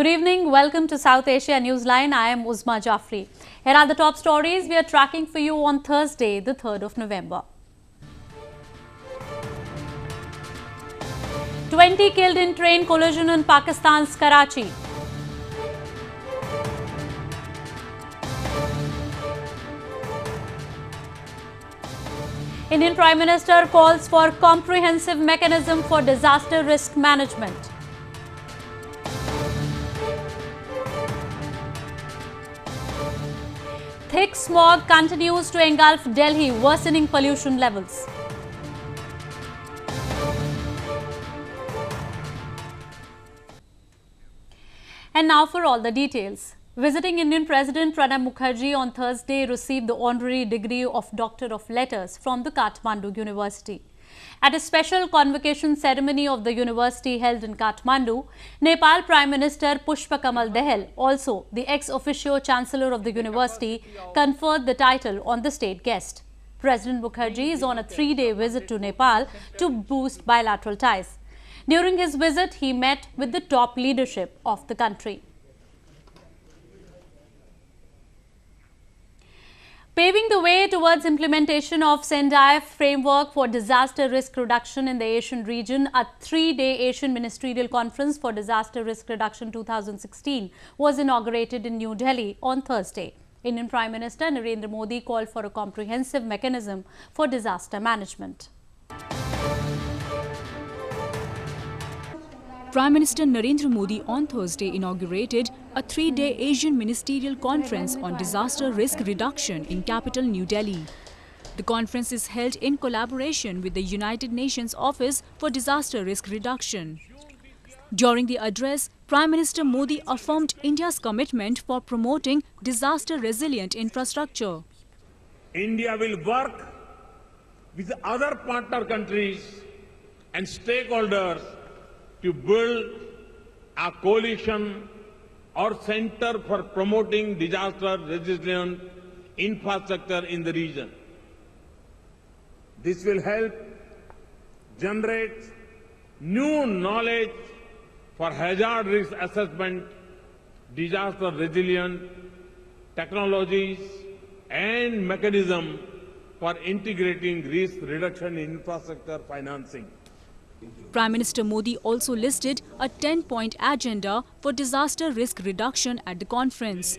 Good evening. Welcome to South Asia Newsline. I am Uzma Jafri. Here are the top stories we are tracking for you on Thursday, the 3rd of November. 20 killed in train collision in Pakistan's Karachi. Indian Prime Minister calls for comprehensive mechanism for disaster risk management. Thick smog continues to engulf Delhi, worsening pollution levels. And now for all the details. Visiting Indian President Pranab Mukherjee on Thursday received the honorary degree of Doctor of Letters from the Kathmandu University. At a special convocation ceremony of the university held in Kathmandu, Nepal Prime Minister Pushpa Kamal Dahal, also the ex-officio Chancellor of the university, conferred the title on the state guest. President Mukherjee is on a 3-day visit to Nepal to boost bilateral ties. During his visit, he met with the top leadership of the country. Paving the way towards implementation of Sendai Framework for Disaster Risk Reduction in the Asian region, a 3-day Asian Ministerial Conference for Disaster Risk Reduction 2016 was inaugurated in New Delhi on Thursday. Indian Prime Minister Narendra Modi called for a comprehensive mechanism for disaster management. Prime Minister Narendra Modi on Thursday inaugurated a 3-day Asian Ministerial Conference on Disaster Risk Reduction in capital New Delhi. The conference is held in collaboration with the United Nations Office for Disaster Risk Reduction. During the address, Prime Minister Modi affirmed India's commitment for promoting disaster-resilient infrastructure. India will work with other partner countries and stakeholders to build a coalition or center for promoting disaster-resilient infrastructure in the region. This will help generate new knowledge for hazard risk assessment, disaster-resilient technologies, and mechanisms for integrating risk reduction in infrastructure financing. Prime Minister Modi also listed a 10-point agenda for disaster risk reduction at the conference.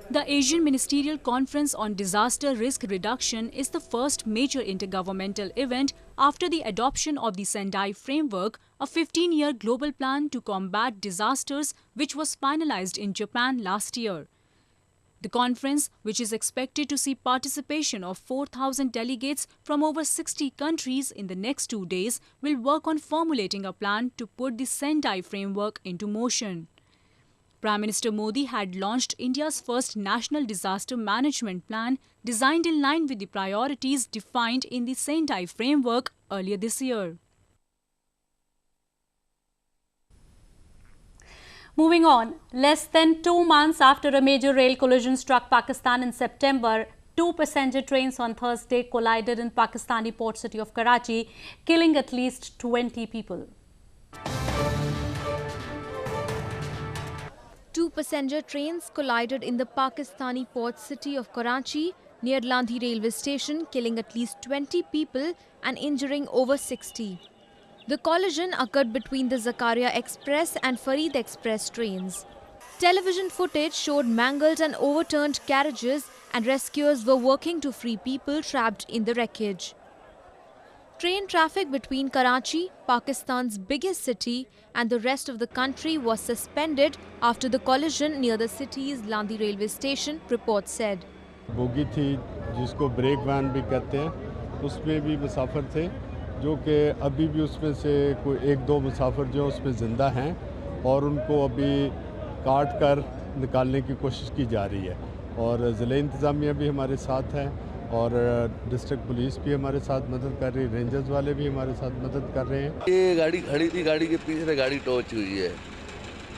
The Asian Ministerial Conference on Disaster Risk Reduction is the first major intergovernmental event after the adoption of the Sendai Framework, a 15-year global plan to combat disasters which was finalized in Japan last year. The conference, which is expected to see participation of 4,000 delegates from over 60 countries in the next 2 days, will work on formulating a plan to put the Sendai framework into motion. Prime Minister Modi had launched India's first national disaster management plan designed in line with the priorities defined in the Sendai framework earlier this year. Moving on, less than 2 months after a major rail collision struck Pakistan in September, 2 passenger trains on Thursday collided in Pakistani port city of Karachi, killing at least 20 people. 2 passenger trains collided in the Pakistani port city of Karachi near Landhi railway station, killing at least 20 people and injuring over 60. The collision occurred between the Zakaria Express and Farid Express trains. Television footage showed mangled and overturned carriages, and rescuers were working to free people trapped in the wreckage. Train traffic between Karachi, Pakistan's biggest city, and the rest of the country was suspended after the collision near the city's Landhi railway station, reports said. Bogie थी जिसको brake van भी कहते हैं, उसमें भी मुसाफिर थे जो कि अभी भी उसमें से कोई 1-2 मुसाफिर जो उसमें ज़िंदा हैं और उनको अभी काट कर निकालने की कोशिश की जा रही है और ज़िले इंतज़ामिया भी हमारे साथ हैं और डिस्ट्रिक्ट पुलिस भी हमारे साथ मदद कर रही है, रेंजर्स वाले भी हमारे साथ मदद कर रहे हैं। ये गाड़ी खड़ी थी, गाड़ी के पीछे से गाड़ी टोच हुई है,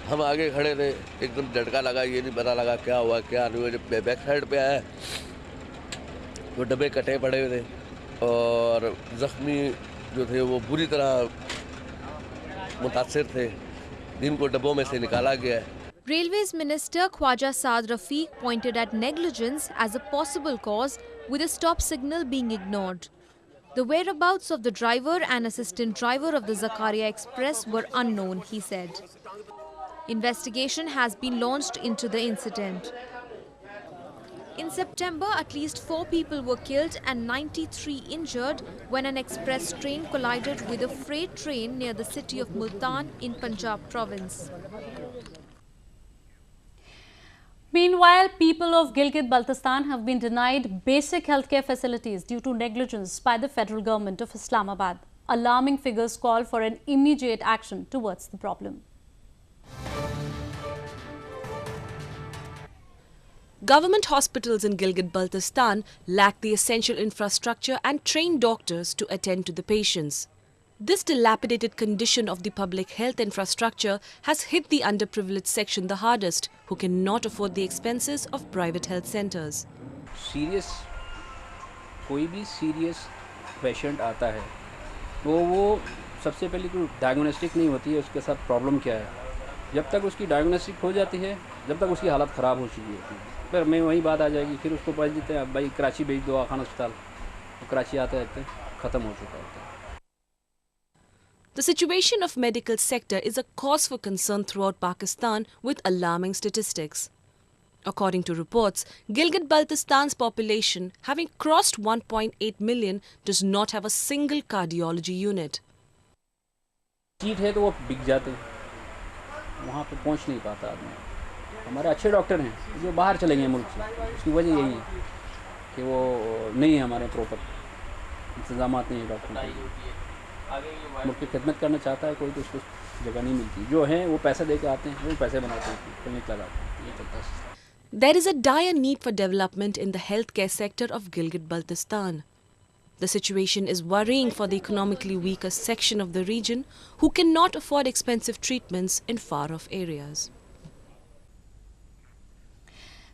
हम आगे खड़े थे, एकदम झटका लगा, ये नहीं पता लगा क्या हुआ क्या नहीं हुआ। जब बैक साइड पे आया तो डब्बे कटे पड़े हुए थे और ज़ख्मी जो थे वो बुरी तरह मुतासिर थे, जिनको डब्बों में से निकाला गया है। Railways Minister Khwaja Saad Rafiq pointed at negligence as a possible cause, with a stop signal being ignored. The whereabouts of the driver and assistant driver of the Zakaria Express were unknown, he said. Investigation has been launched into the incident. In September, at least 4 people were killed and 93 injured when an express train collided with a freight train near the city of Multan in Punjab province. Meanwhile, people of Gilgit-Baltistan have been denied basic healthcare facilities due to negligence by the federal government of Islamabad. Alarming figures call for an immediate action towards the problem. Government hospitals in Gilgit-Baltistan lack the essential infrastructure and trained doctors to attend to the patients. This dilapidated condition of the public health infrastructure has hit the underprivileged section the hardest, who cannot afford the expenses of private health centers. कोई भी serious patient आता है तो वो सबसे पहले कोई diagnostic नहीं होती है उसके साथ प्रॉब्लम क्या है. जब तक उसकी डायग्नोस्टिक हो जाती है, जब तक उसकी हालत ख़राब हो चुकी होती है, फिर मैं वही बात आ जाएगी, फिर उसको पहुँच देते हैं भाई कराची भेज दो खान अस्पताल, तो कराची आते आते ख़त्म हो चुका होता है. The situation of medical sector is a cause for concern throughout Pakistan with alarming statistics. According to reports, Gilgit-Baltistan's population, having crossed 1.8 million, does not have a single cardiology unit. Seat है तो वो बिक जाते हैं, वहाँ पे पहुँच नहीं पाता आदमी. हमारे अच्छे डॉक्टर हैं जो बाहर चले गए मुल्क से, उसकी वजह यही है कि वो नहीं है हमारे प्रॉपर इंतजामात नहीं है डॉक्टरों के. मुल्क की खिदमत करना चाहता है कोई तो उसको जगह नहीं मिलती. जो है वो पैसे दे के आते हैं, वो पैसे बनाते हैं, क्लिनिक लगाते हैं, ये चलता है. There is a dire need for development in the healthcare sector of Gilgit-Baltistan. The situation is worrying for the economically weaker section of the region who cannot afford expensive treatments in far-off areas.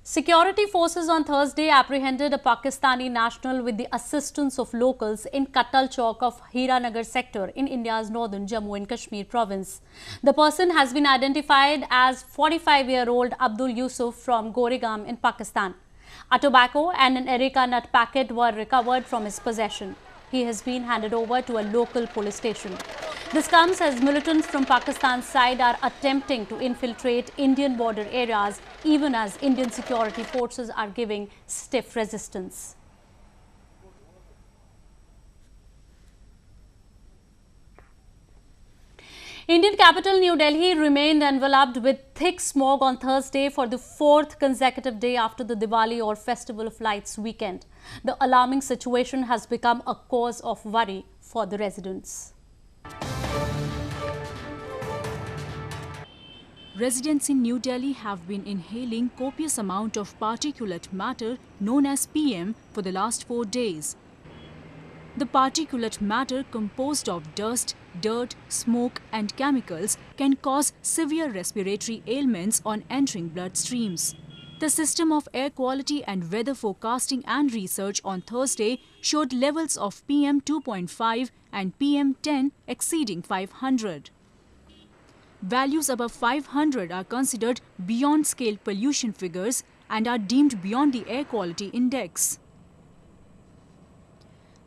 Security forces on Thursday apprehended a Pakistani national with the assistance of locals in Katal Chowk of Hiranagar sector in India's northern Jammu and Kashmir province. The person has been identified as 45-year-old Abdul Yusuf from Goregaon in Pakistan. A tobacco and an areca nut packet were recovered from his possession. He has been handed over to a local police station. This comes as militants from Pakistan's side are attempting to infiltrate Indian border areas, even as Indian security forces are giving stiff resistance. Indian capital New Delhi remained enveloped with thick smog on Thursday for the 4th consecutive day after the Diwali or Festival of Lights weekend. The alarming situation has become a cause of worry for the residents. Residents in New Delhi have been inhaling copious amount of particulate matter known as PM for the last 4 days. The particulate matter composed of dust, dirt, smoke and chemicals can cause severe respiratory ailments on entering bloodstreams. The System of Air Quality and Weather Forecasting and Research on Thursday showed levels of PM 2.5 and PM 10 exceeding 500. Values above 500 are considered beyond scale pollution figures and are deemed beyond the air quality index.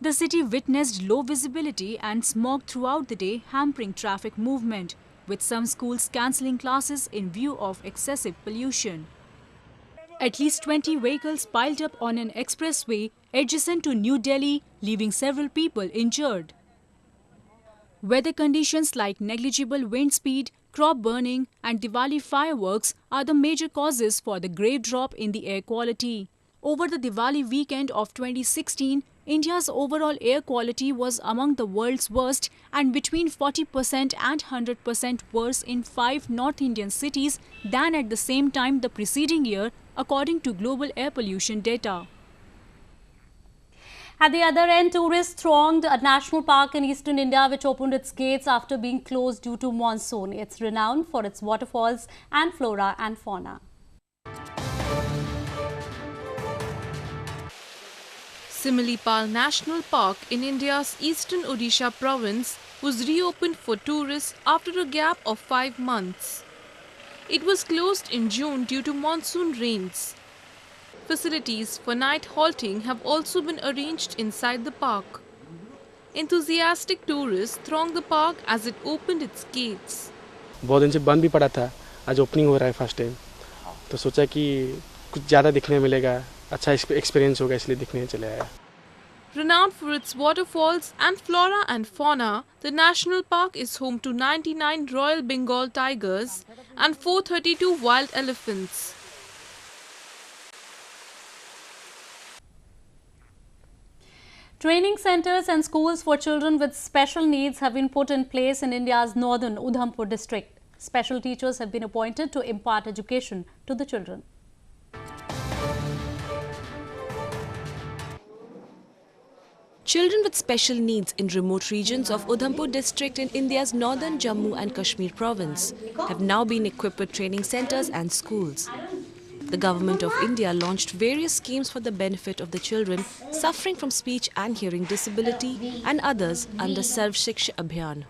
The city witnessed low visibility and smog throughout the day, hampering traffic movement, with some schools cancelling classes in view of excessive pollution. At least 20 vehicles piled up on an expressway adjacent to New Delhi, leaving several people injured. Weather conditions like negligible wind speed, crop burning and Diwali fireworks are the major causes for the grave drop in the air quality. Over the Diwali weekend of 2016, India's overall air quality was among the world's worst and between 40% and 100% worse in 5 North Indian cities than at the same time the preceding year, according to global air pollution data. At the other end, tourists thronged a national park in eastern India which opened its gates after being closed due to monsoon. It's renowned for its waterfalls and flora and fauna. Similipal National Park in India's eastern Odisha province was reopened for tourists after a gap of 5 months. It was closed in June due to monsoon rains. Facilities for night halting have also been arranged inside the park. Enthusiastic tourists thronged the park as it opened its gates. बहुत दिन से बंद भी पड़ा था, आज opening हो रहा है फर्स्ट टाइम, तो सोचा कि कुछ ज़्यादा दिखने मिलेगा, अच्छा एक्सपीरियंस होगा, इसलिए दिखने चले आया. Renowned for its waterfalls and flora and fauna, the national park is home to 99 Royal Bengal tigers and 432 wild elephants. Training centers and schools for children with special needs have been put in place in India's northern Udhampur district. Special teachers have been appointed to impart education to the children. Children with special needs in remote regions of Udhampur district in India's northern Jammu and Kashmir province have now been equipped with training centers and schools. The government of India launched various schemes for the benefit of the children suffering from speech and hearing disability and others under Sarv Shiksha Abhiyan.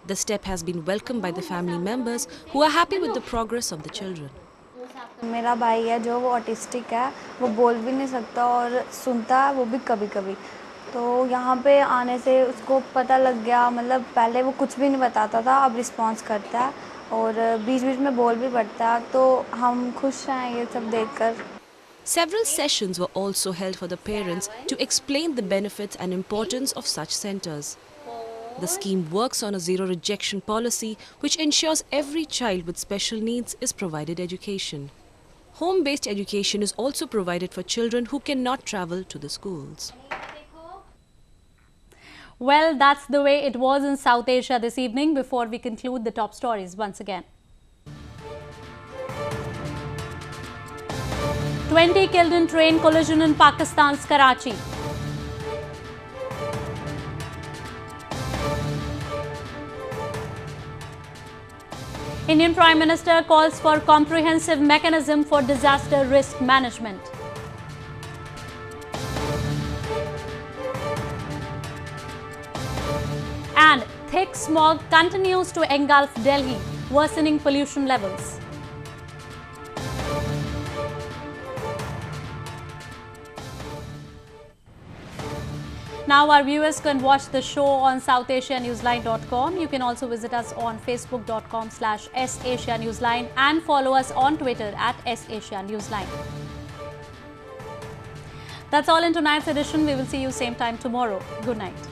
The step has been welcomed by the family members who are happy with the progress of the children. मेरा भाई है जो वो autistic है, वो बोल भी नहीं सकता और सुनता है वो भी कभी-कभी. तो यहाँ पे आने से उसको पता लग गया, मतलब पहले वो कुछ भी नहीं बताता था, अब रिस्पॉन्स करता है और बीच-बीच में बोल भी पड़ता है, तो हम खुश हैं ये सब देखकर. Several sessions were also held for the parents to explain the benefits and importance of such centers. The scheme works on a zero rejection policy which ensures every child with special needs is provided education. Home-based education is also provided for children who cannot travel to the schools. Well, that's the way it was in South Asia this evening. Before we conclude the top stories once again. 20 killed in train collision in Pakistan's Karachi. Indian Prime Minister calls for comprehensive mechanism for disaster risk management. And thick smog continues to engulf Delhi, worsening pollution levels. Now our viewers can watch the show on SouthAsiaNewsline.com. You can also visit us on Facebook.com/SAsiaNewsline and follow us on Twitter @SAsiaNewsline. That's all in tonight's edition. We will see you same time tomorrow. Good night.